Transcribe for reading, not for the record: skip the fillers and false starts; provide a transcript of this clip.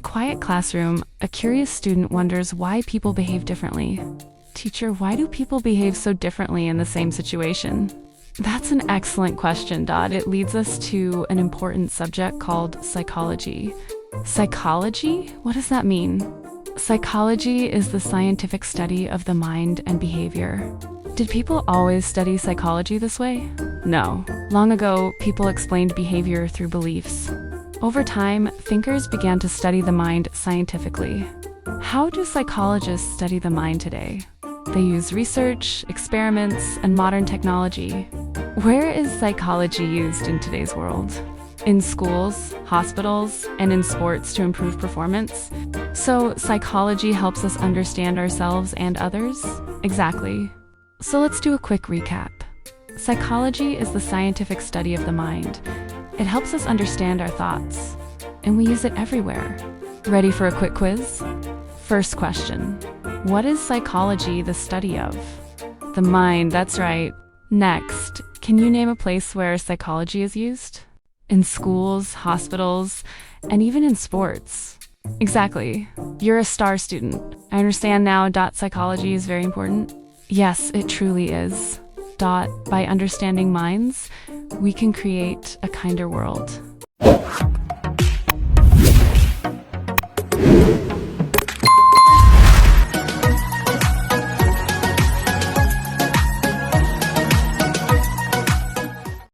quiet classroom, a curious student wonders why people behave differently. Teacher, why do people behave so differently in the same situation? That's an excellent question, Dot. It leads us to an important subject called psychology. Psychology? What does that mean? Psychology is the scientific study of the mind and behavior. Did people always study psychology this way? No. Long ago, people explained behavior through beliefs. Over time, thinkers began to study the mind scientifically. How do psychologists study the mind today? They use research, experiments, and modern technology. Where is psychology used in today's world? In schools, hospitals, and in sports to improve performance? So psychology helps us understand ourselves and others? Exactly. So let's do a quick recap. Psychology is the scientific study of the mind. It helps us understand our thoughts, and we use it everywhere. Ready for a quick quiz? First question. What is psychology the study of? The mind, that's right. Next, can you name a place where psychology is used? In schools, hospitals, and even in sports. Exactly. You're a star student. I understand now. Psychology is very important. Yes, it truly is. By understanding minds, we can create a kinder world.